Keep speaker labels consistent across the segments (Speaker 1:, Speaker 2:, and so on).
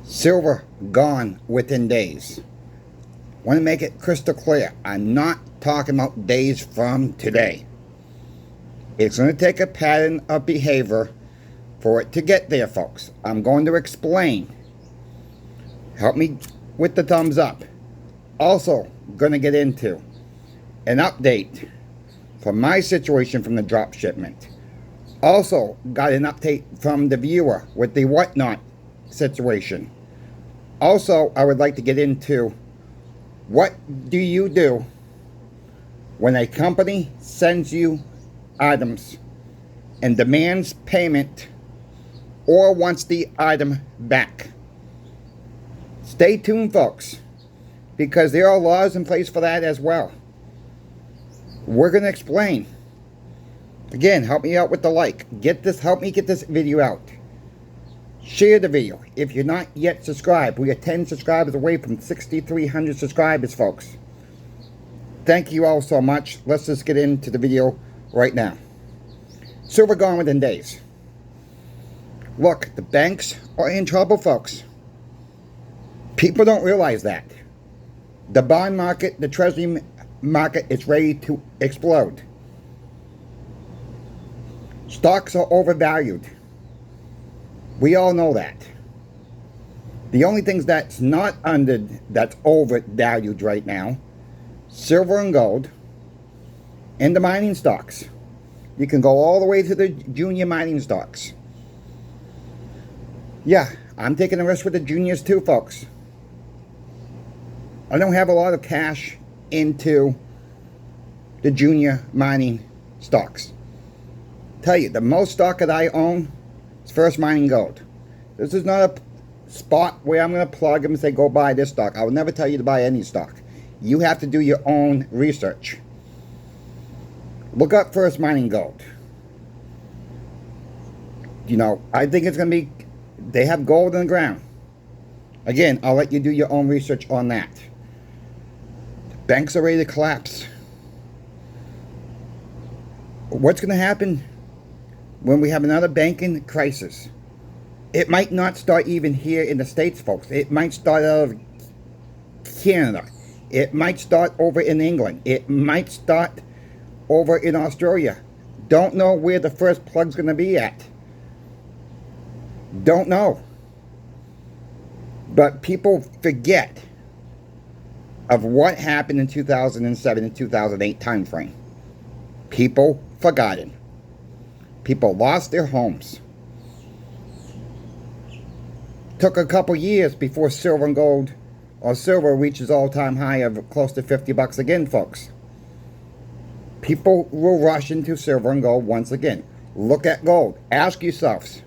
Speaker 1: Silver gone within days. Want to make it crystal clear. I'm not talking about days from today. It's going to take a pattern of behavior for it to get there, folks. I'm going to explain. Help me with the thumbs up. Also, going to get into an update from my situation from the drop shipment. Also, got an update from the viewer with the whatnot situation. Also, I would like to get into what do you do when a company sends you items and demands payment or wants the item back. Stay tuned, folks, because there are laws in place for that as well. We're going to explain. Again, help me out with the like. Help me get this video out. Share the video. If you're not yet subscribed, we are 10 subscribers away from 6,300 subscribers, folks. Thank you all so much. Let's just get into the video right now. Silver gone within days. Look, the banks are in trouble, folks. People don't realize that. The bond market, the treasury market is ready to explode. Stocks are overvalued. We all know that. The only things that's that's overvalued right now, silver and gold, and the mining stocks. You can go all the way to the junior mining stocks. Yeah, I'm taking a risk with the juniors too, folks. I don't have a lot of cash into the junior mining stocks. Tell you, the most stock that I own is First Mining Gold. This is not a spot where I'm going to plug them and say, go buy this stock. I will never tell you to buy any stock. You have to do your own research. Look up First Mining Gold. You know, I think it's going to be, they have gold in the ground. Again, I'll let you do your own research on that. Banks are ready to collapse. What's going to happen when we have another banking crisis? It might not start even here in the States, folks. It might start out of Canada. It might start over in England. It might start over in Australia. Don't know where the first plug's going to be at. Don't know. But people forget of what happened in 2007 and 2008 time frame. People forgotten. People lost their homes. Took a couple years before silver and gold, or silver reaches all-time high of close to 50 bucks again, folks. People will rush into silver and gold once again. Look at gold. Ask yourselves,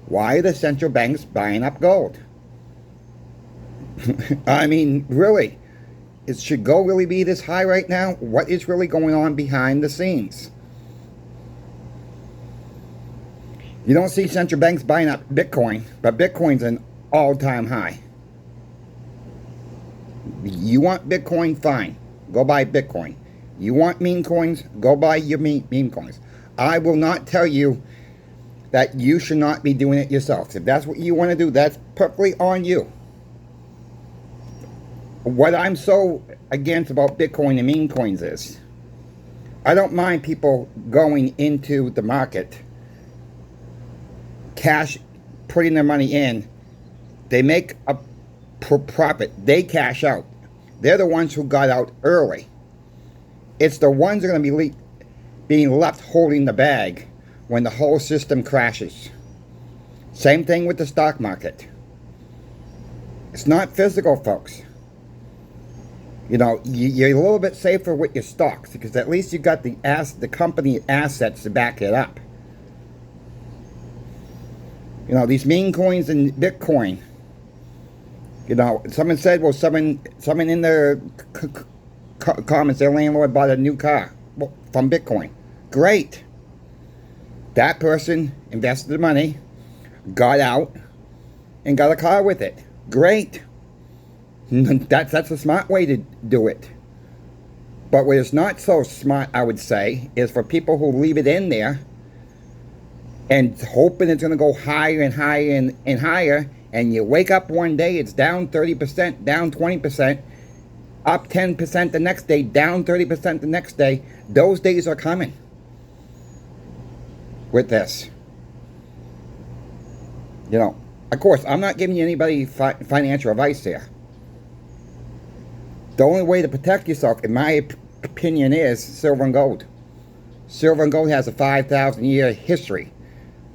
Speaker 1: why are the central banks buying up gold? I mean, really, should gold really be this high right now? What is really going on behind the scenes? You don't see central banks buying up Bitcoin, but Bitcoin's an all-time high. You want Bitcoin? Fine. Go buy Bitcoin. You want meme coins? Go buy your meme coins. I will not tell you that you should not be doing it yourself. If that's what you want to do, that's perfectly on you. What I'm so against about Bitcoin and meme coins is, I don't mind people going into the market, cash, putting their money in. They make a profit. They cash out. They're the ones who got out early. It's the ones that are going to be being left holding the bag when the whole system crashes. Same thing with the stock market. It's not physical, folks. You know, you're a little bit safer with your stocks because at least you got the company assets to back it up. You know, these meme coins and Bitcoin. You know, someone said, well, someone in their comments, their landlord bought a new car from Bitcoin. Great. That person invested the money, got out, and got a car with it. Great. That's a smart way to do it. But what is not so smart, I would say, is for people who leave it in there and hoping it's going to go higher and higher and higher, and you wake up one day, it's down 30%, down 20%, up 10% the next day, down 30% the next day. Those days are coming with this. You know, of course, I'm not giving you anybody financial advice here. The only way to protect yourself, in my opinion, is silver and gold. Silver and gold has a 5,000 year history.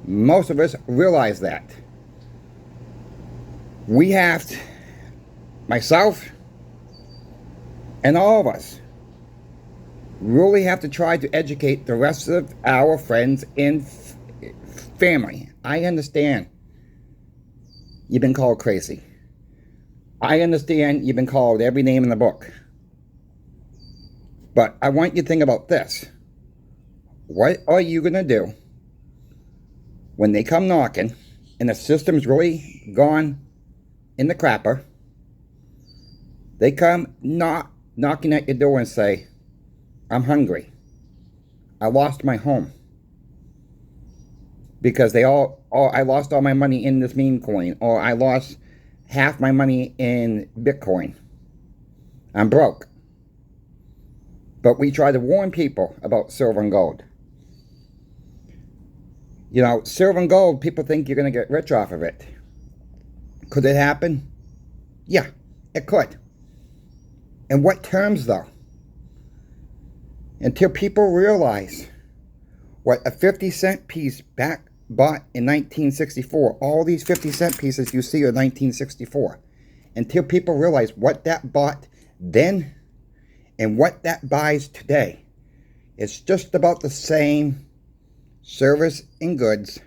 Speaker 1: Most of us realize that. We have to, myself and all of us, really have to try to educate the rest of our friends and family. I understand you've been called crazy. I understand you've been called every name in the book. But I want you to think about this. What are you going to do when they come knocking and the system's really gone in the crapper? They come knocking at your door and say, I'm hungry. I lost my home. Because I lost all my money in this meme coin, or I lost half my money in Bitcoin. I'm broke. But we try to warn people about silver and gold. You know, silver and gold, people think you're going to get rich off of it. Could it happen? Yeah, it could. In what terms, though? Until people realize what a 50-cent piece bought in 1964, all these 50-cent pieces you see are 1964. Until people realize what that bought then and what that buys today, it's just about the same service and goods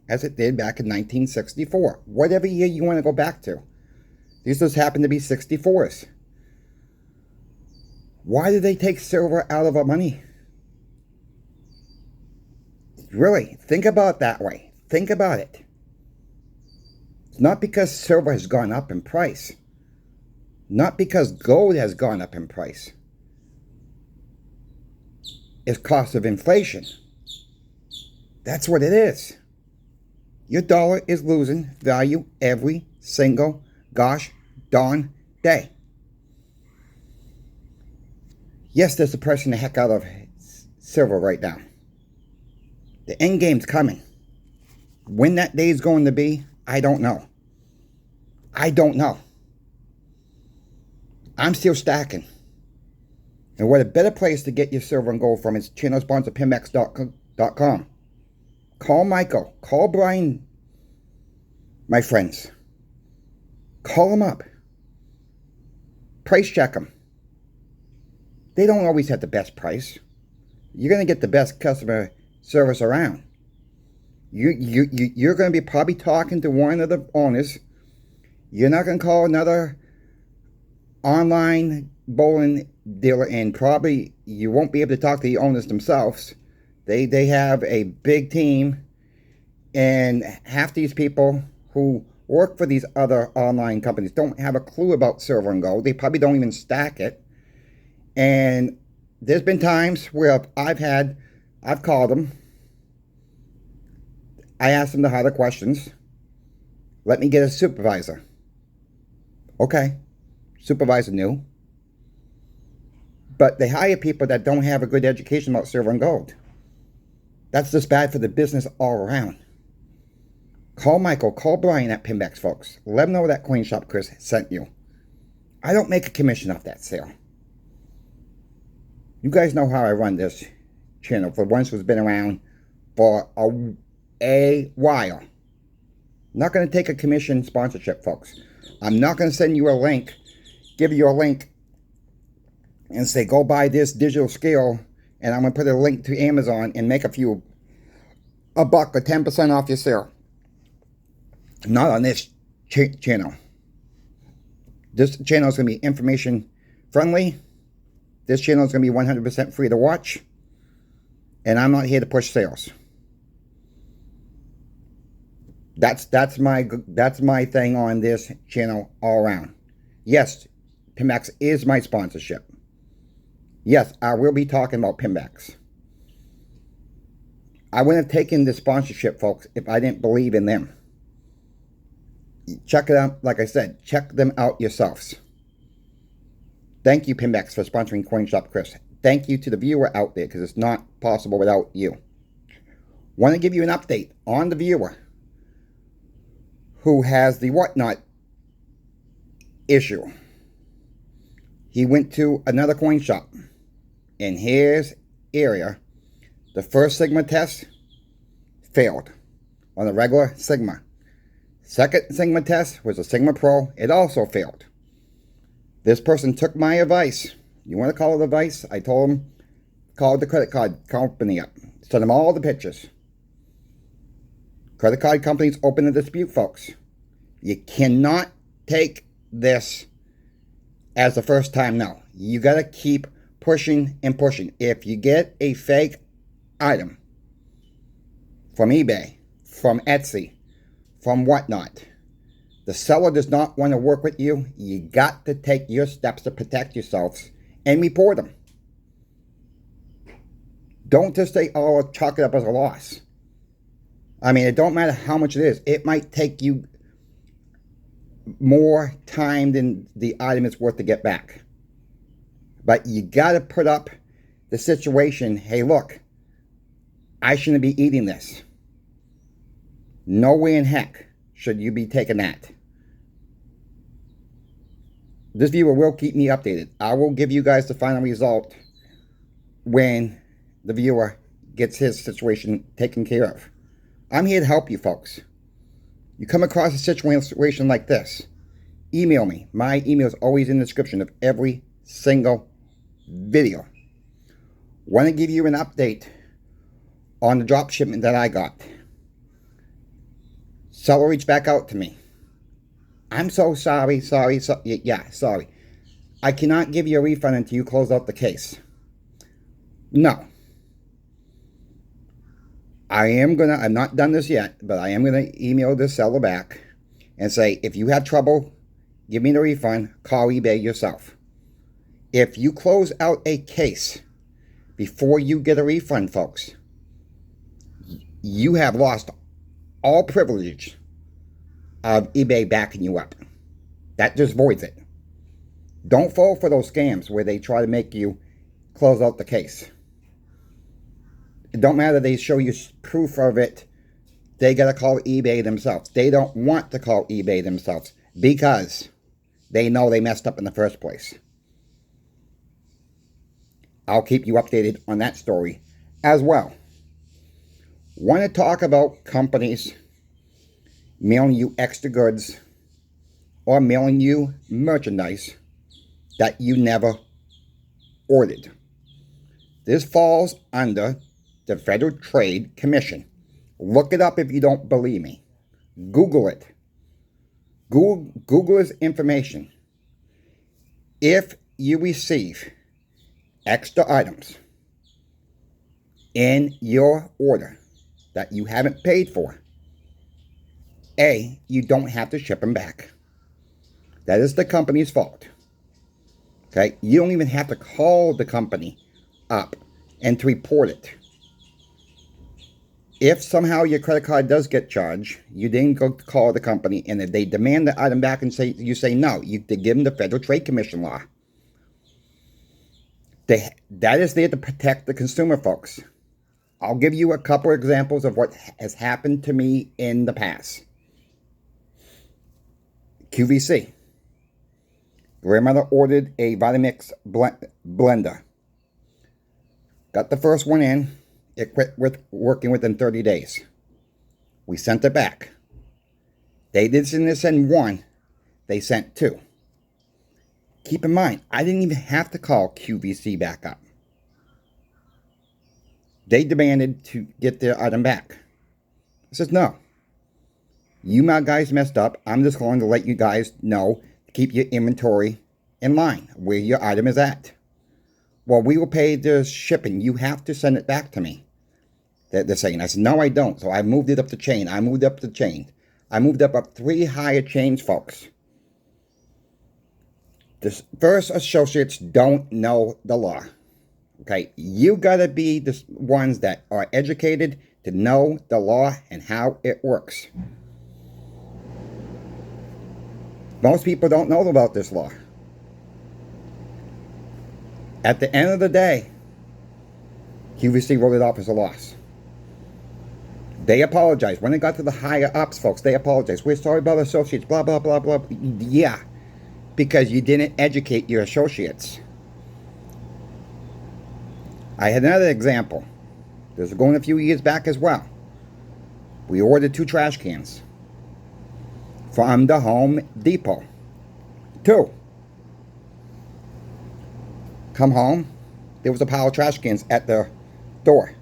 Speaker 1: as it did back in 1964. Whatever year you want to go back to. These just happen to be 64s. Why did they take silver out of our money? Really, think about it that way. Think about it. It's not because silver has gone up in price. Not because gold has gone up in price. It's cost of inflation. That's what it is. Your dollar is losing value every single gosh darn day. Yes, they're suppressing the heck out of silver right now. The end game's coming. When that day is going to be, I don't know. I don't know. I'm still stacking. And what a better place to get your silver and gold from is channel sponsor Pimbex.com. Call Michael. Call Brian, my friends. Call them up. Price check them. They don't always have the best price. You're going to get the best customer service around. You're going to be probably talking to one of the owners. You're not going to call another online bowling dealer, and probably you won't be able to talk to the owners themselves. They have a big team, and half these people who work for these other online companies don't have a clue about silver and gold. They probably don't even stack it. And there's been times where I've called them. I asked them the harder questions. Let me get a supervisor. Okay. Supervisor knew. But they hire people that don't have a good education about silver and gold. That's just bad for the business all around. Call Michael. Call Brian at Pimbex, folks. Let them know that Coin Shop Chris sent you. I don't make a commission off that sale. You guys know how I run this channel for once who's been around for a while. I'm not going to take a commission sponsorship, folks. I'm not going to send you a link, give you a link, and say, go buy this digital scale, and I'm going to put a link to Amazon and make a buck or 10% off your sale. Not on this channel. This channel is going to be information friendly. This channel is going to be 100% free to watch. And I'm not here to push sales. That's my thing on this channel all around. Yes, Pimbex is my sponsorship. Yes, I will be talking about Pimbex. I wouldn't have taken the sponsorship, folks, if I didn't believe in them. check it out. Like I said, check them out yourselves. Thank you, Pinbax, for sponsoring CoinShop Chris. Thank you to the viewer out there, because it's not possible without you. Want to give you an update on the viewer who has the whatnot issue. He went to another coin shop. In his area, the first Sigma test failed on a regular Sigma. Second Sigma test was a Sigma Pro. It also failed. This person took my advice. You want to call it advice? I told him, call the credit card company up. Send them all the pictures. Credit card companies open a dispute, folks. You cannot take this as the first time now. You got to keep pushing and pushing. If you get a fake item from eBay, from Etsy, from whatnot, the seller does not want to work with you. You got to take your steps to protect yourselves and report them. Don't just say, oh, chalk it up as a loss. I mean, it don't matter how much it is. It might take you more time than the item is worth to get back. But you got to put up the situation, hey, look, I shouldn't be eating this. No way in heck should you be taking that. This viewer will keep me updated. I will give you guys the final result when the viewer gets his situation taken care of. I'm here to help you, folks. You come across a situation like this, email me. My email is always in the description of every single video. Want to give you an update on the drop shipment that I got. Seller reached back out to me. I'm so sorry. Yeah, sorry. I cannot give you a refund until you close out the case. No. I'm not done this yet, but I am gonna email the seller back and say, if you have trouble, give me the refund, call eBay yourself. If you close out a case before you get a refund, folks, you have lost all privilege of eBay backing you up. That just voids it. Don't fall for those scams where they try to make you close out the case. It don't matter, they show you proof of it. They got to call eBay themselves. They don't want to call eBay themselves because they know they messed up in the first place. I'll keep you updated on that story as well. Want to talk about companies mailing you extra goods or mailing you merchandise that you never ordered. This falls under the Federal Trade Commission. Look it up if you don't believe me. Google it. Google is information. If you receive extra items in your order that you haven't paid for, A, you don't have to ship them back. That is the company's fault. Okay? You don't even have to call the company up and to report it. If somehow your credit card does get charged, you then go call the company, and if they demand the item back and you say no, you give them the Federal Trade Commission law. That is there to protect the consumer, folks. I'll give you a couple examples of what has happened to me in the past. QVC. Grandmother ordered a Vitamix blender. Got the first one in. It quit working within 30 days. We sent it back. They didn't send one. They sent two. Keep in mind, I didn't even have to call QVC back up. They demanded to get their item back. I said, no. You my guys messed up. I'm just going to let you guys know to keep your inventory in line, where your item is at. Well, we will pay the shipping. You have to send it back to me. They're saying. I said, no, I don't. So I moved it up the chain. I moved up 3 higher chains, folks. The first associates don't know the law. Okay? You got to be the ones that are educated to know the law and how it works. Most people don't know about this law. At the end of the day, QVC wrote it off as a loss. They apologized. When it got to the higher ups, folks, they apologized. We're sorry about associates, blah, blah, blah, blah. Yeah, because you didn't educate your associates. I had another example. This was going a few years back as well. We ordered 2 trash cans from the Home Depot. 2. Come home, there was a pile of trash cans at the door.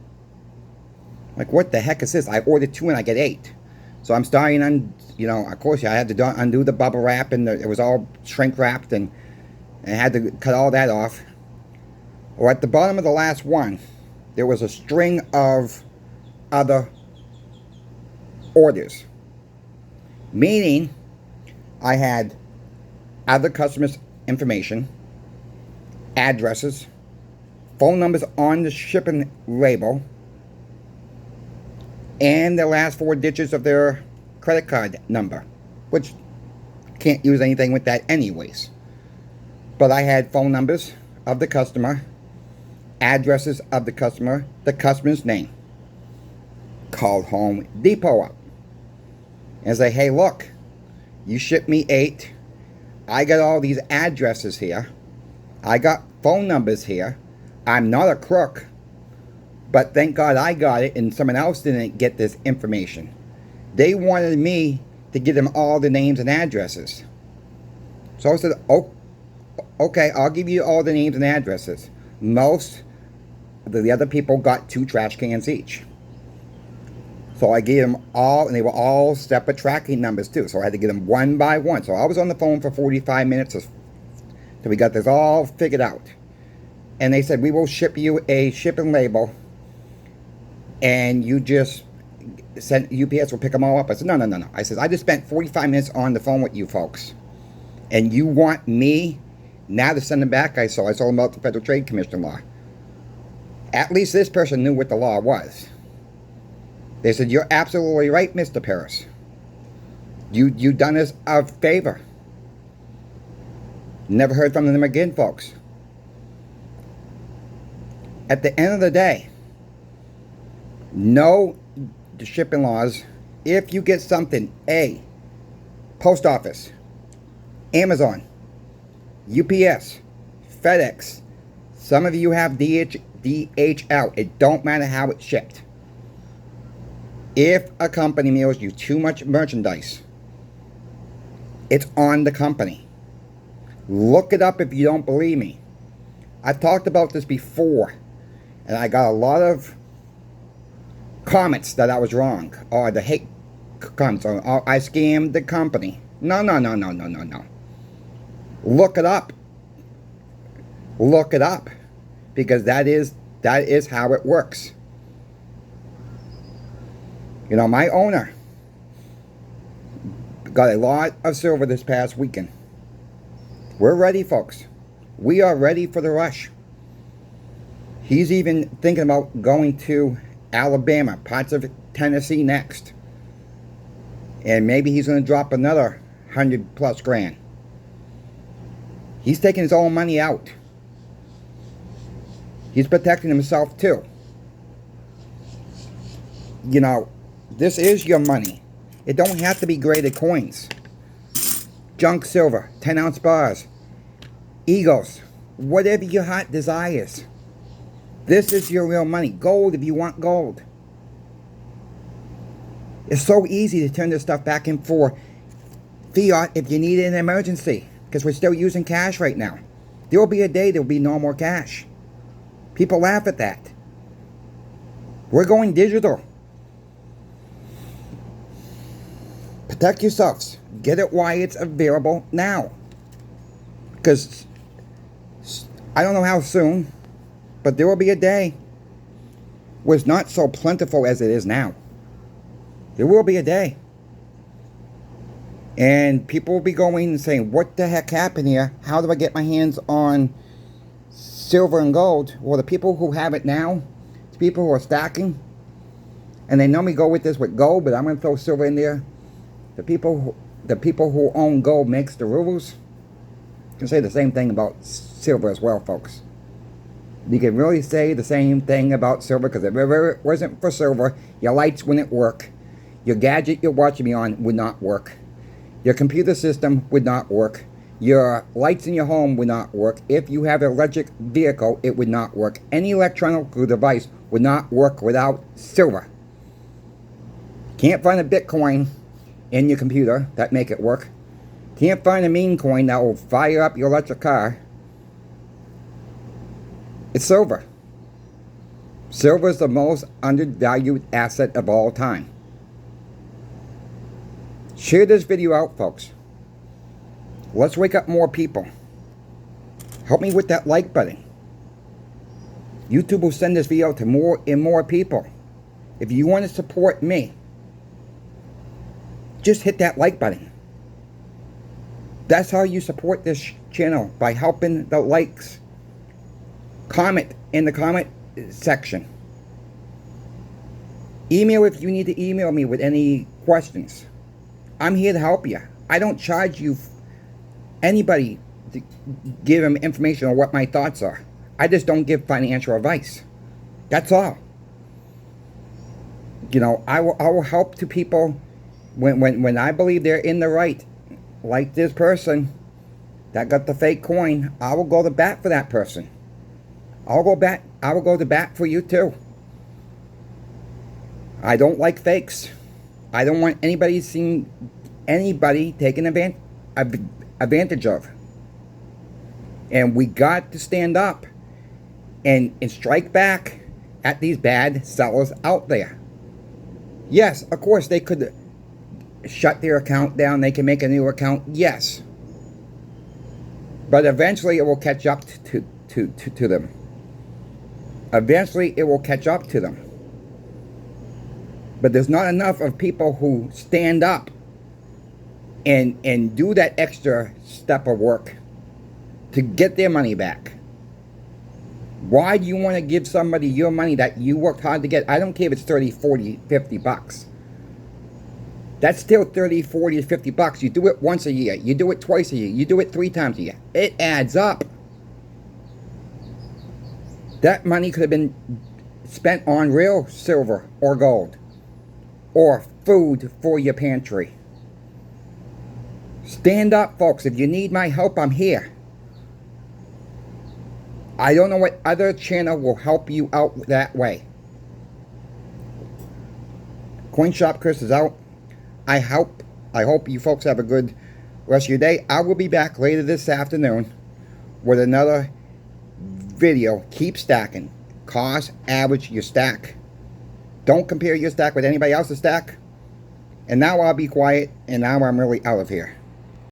Speaker 1: Like, what the heck is this? I ordered 2 and I get 8. So I'm starting on, of course, I had to undo the bubble wrap, and it was all shrink wrapped, and I had to cut all that off. Or at the bottom of the last one, there was a string of other orders. Meaning, I had other customers' information, addresses, phone numbers on the shipping label, and the last 4 digits of their credit card number, which can't use anything with that anyways. But I had phone numbers of the customer, addresses of the customer's name. Called Home Depot up and say, hey, look, you shipped me 8. I got all these addresses here. I got phone numbers here. I'm not a crook, but thank God I got it and someone else didn't get this information. They wanted me to give them all the names and addresses. So I said, oh, okay, I'll give you all the names and addresses. Most of the other people got 2 trash cans each. So I gave them all, and they were all separate tracking numbers too. So I had to get them one by one. So I was on the phone for 45 minutes till we got this all figured out. And they said, we will ship you a shipping label, and you just send UPS will pick them all up. I said, no. I said, I just spent 45 minutes on the phone with you folks, and you want me now to send them back? I told them about the Federal Trade Commission law. At least this person knew what the law was. They said, you're absolutely right, Mr. Paris. You done us a favor. Never heard from them again, folks. At the end of the day, know the shipping laws. If you get something, Post Office, Amazon, UPS, FedEx, some of you have DHL. It don't matter how it's shipped. If a company mails you too much merchandise, it's on the company. Look it up if you don't believe me. I've talked about this before, and I got a lot of comments that I was wrong, or the hate comments, or I scammed the company. No. Look it up. Look it up, because that is how it works. My owner got a lot of silver this past weekend. We're ready, folks. We are ready for the rush. He's even thinking about going to Alabama, parts of Tennessee next. And maybe he's going to drop another 100+ grand. He's taking his own money out. He's protecting himself too. This is your money. It don't have to be graded coins. Junk silver, 10-ounce bars, eagles, whatever your heart desires. This is your real money. Gold if you want gold. It's so easy to turn this stuff back in for fiat if you need it in an emergency, because we're still using cash right now. There will be a day there will be no more cash. People laugh at that. We're going digital. Protect yourselves. Get it while it's available now. Because I don't know how soon, but there will be a day where it's not so plentiful as it is now. There will be a day. And people will be going and saying, what the heck happened here? How do I get my hands on silver and gold? Well, the people who have it now, the people who are stacking, and they normally go with this with gold, but I'm going to throw silver in there. The people the people who own gold makes the rules, you can say the same thing about silver as well, folks. You can really say the same thing about silver, because if it wasn't for silver, your lights wouldn't work. Your gadget you're watching me on would not work. Your computer system would not work. Your lights in your home would not work. If you have an electric vehicle, it would not work. Any electronic device would not work without silver. Can't find a Bitcoin in your computer that make it work. Can't find a meme coin that will fire up your electric car. It's silver. Silver is the most undervalued asset of all time. Share this video out, folks. Let's wake up more people. Help me with that like button. YouTube will send this video to more and more people. If you want to support me, just hit that like button. That's how you support this channel, by helping the likes. Comment in the comment section. Email if you need to email me with any questions. I'm here to help you. I don't charge you anybody to give them information on what my thoughts are. I just don't give financial advice. That's all. You know, I will help to people when I believe they're in the right. Like this person that got the fake coin, I will go to bat for that person. I will go to bat for you too. I don't like fakes. I don't want anybody seeing anybody taking advantage of. And we got to stand up and strike back at these bad sellers out there. Yes, of course they could shut their account down. They can make a new account. Yes. But eventually it will catch up to them. Eventually it will catch up to them. But there's not enough of people who stand up and do that extra step of work to get their money back. Why do you want to give somebody your money that you worked hard to get? I don't care if it's 30, 40, 50 bucks. That's still 30, 40, 50 bucks. You do it once a year. You do it twice a year. You do it 3 times a year. It adds up. That money could have been spent on real silver or gold, or food for your pantry. Stand up, folks. If you need my help, I'm here. I don't know what other channel will help you out that way. CoinShop Chris is out. I hope you folks have a good rest of your day. I will be back later this afternoon with another video. Keep stacking. Cost average your stack. Don't compare your stack with anybody else's stack. And now I'll be quiet, and now I'm really out of here.